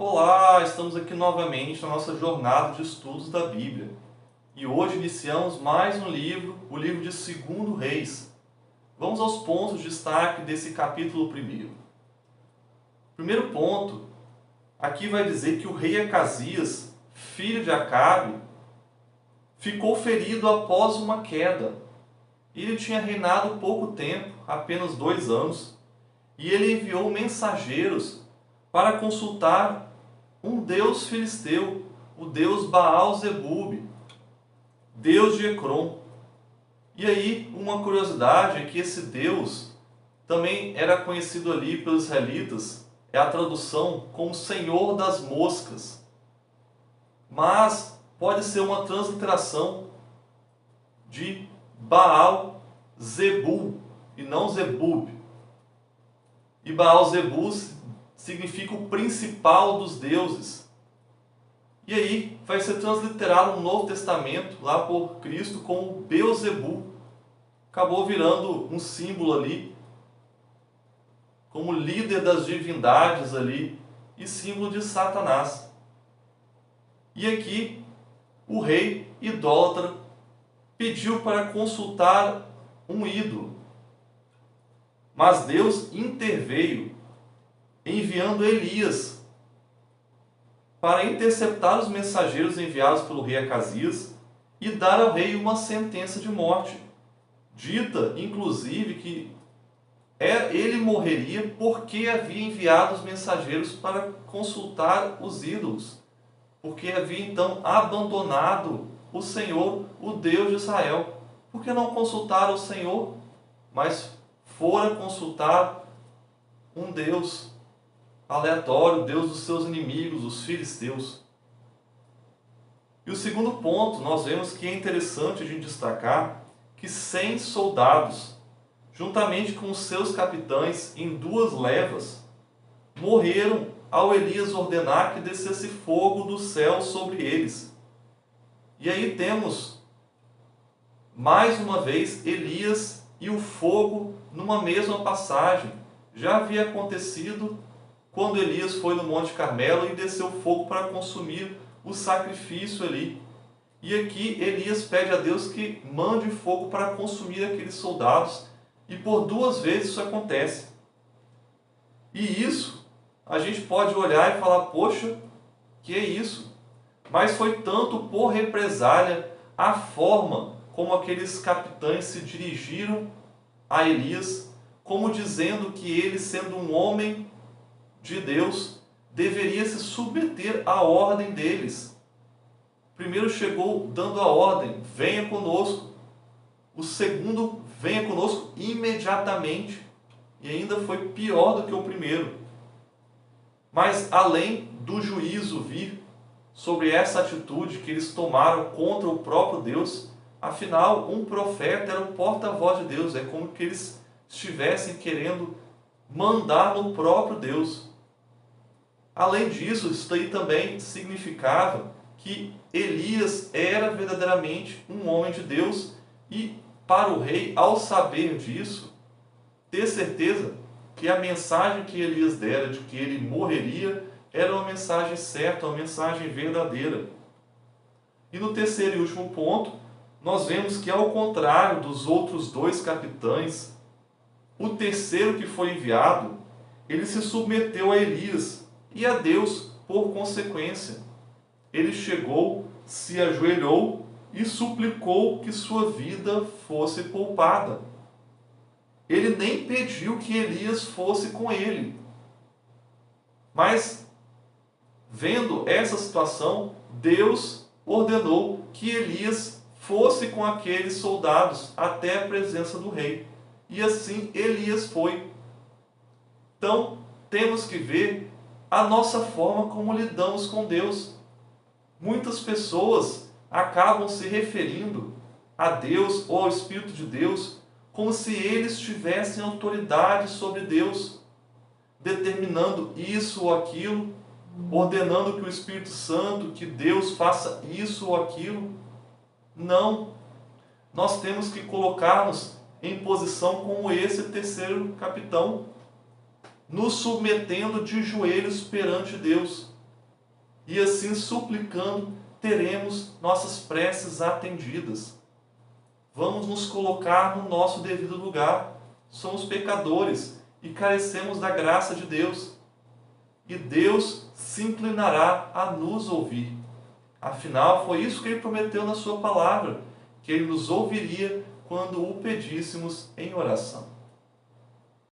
Olá, estamos aqui novamente na nossa jornada de estudos da Bíblia. E hoje iniciamos mais um livro, o livro de 2 Reis. Vamos aos pontos de destaque desse capítulo 1. Primeiro ponto, aqui vai dizer que o rei Acasias, filho de Acabe, ficou ferido após uma queda. Ele tinha reinado pouco tempo, apenas 2 anos, e ele enviou mensageiros para consultar um deus filisteu, o deus Baal-zebub, deus de Ecrom. E aí, uma curiosidade é que esse deus também era conhecido ali pelos israelitas, é a tradução como Senhor das Moscas. Mas pode ser uma transliteração de Baal-zebub e não Zebub. E Baal-zebub significa o principal dos deuses. E aí vai ser transliterado no Novo Testamento, lá por Cristo, como Beelzebul. Acabou virando um símbolo ali, como líder das divindades ali, e símbolo de Satanás. E aqui o rei idólatra pediu para consultar um ídolo. Mas Deus interveio, enviando Elias para interceptar os mensageiros enviados pelo rei Acasias e dar ao rei uma sentença de morte, dita inclusive que ele morreria porque havia enviado os mensageiros para consultar os ídolos, porque havia então abandonado o Senhor, o Deus de Israel. Porque não consultaram o Senhor, mas foram consultar um Deus aleatório, Deus dos seus inimigos, os filisteus. E o segundo ponto, nós vemos que é interessante a gente destacar que 100 soldados, juntamente com os seus capitães, em 2 levas, morreram ao Elias ordenar que descesse fogo do céu sobre eles. E aí temos, mais uma vez, Elias e o fogo numa mesma passagem. Já havia acontecido quando Elias foi no Monte Carmelo e desceu fogo para consumir o sacrifício ali. E aqui Elias pede a Deus que mande fogo para consumir aqueles soldados, e por 2 vezes isso acontece. E isso a gente pode olhar e falar, poxa, que é isso? Mas foi tanto por represália a forma como aqueles capitães se dirigiram a Elias, como dizendo que ele, sendo um homem de Deus, deveria se submeter à ordem deles. Primeiro chegou dando a ordem, venha conosco. O segundo, venha conosco imediatamente. E ainda foi pior do que o primeiro. Mas além do juízo vir sobre essa atitude que eles tomaram contra o próprio Deus, afinal, um profeta era o porta-voz de Deus. É como que eles estivessem querendo mandar no próprio Deus. Além disso, isso daí também significava que Elias era verdadeiramente um homem de Deus, e para o rei, ao saber disso, ter certeza que a mensagem que Elias dera de que ele morreria era uma mensagem certa, uma mensagem verdadeira. E no terceiro e último ponto, nós vemos que, ao contrário dos outros 2 capitães, o terceiro que foi enviado, ele se submeteu a Elias e a Deus por consequência. Ele chegou, se ajoelhou e suplicou que sua vida fosse poupada. Ele nem pediu que Elias fosse com ele. Mas, vendo essa situação, Deus ordenou que Elias fosse com aqueles soldados até a presença do rei. E assim Elias foi. Então, temos que ver a nossa forma como lidamos com Deus. Muitas pessoas acabam se referindo a Deus ou ao Espírito de Deus como se eles tivessem autoridade sobre Deus, determinando isso ou aquilo, ordenando que o Espírito Santo, que Deus faça isso ou aquilo. Não. Nós temos que colocar-nos em posição como esse terceiro capitão, nos submetendo de joelhos perante Deus, e assim suplicando teremos nossas preces atendidas. Vamos nos colocar no nosso devido lugar. Somos pecadores e carecemos da graça de Deus. E Deus se inclinará a nos ouvir. Afinal, foi isso que Ele prometeu na sua palavra, que Ele nos ouviria quando o pedíssemos em oração.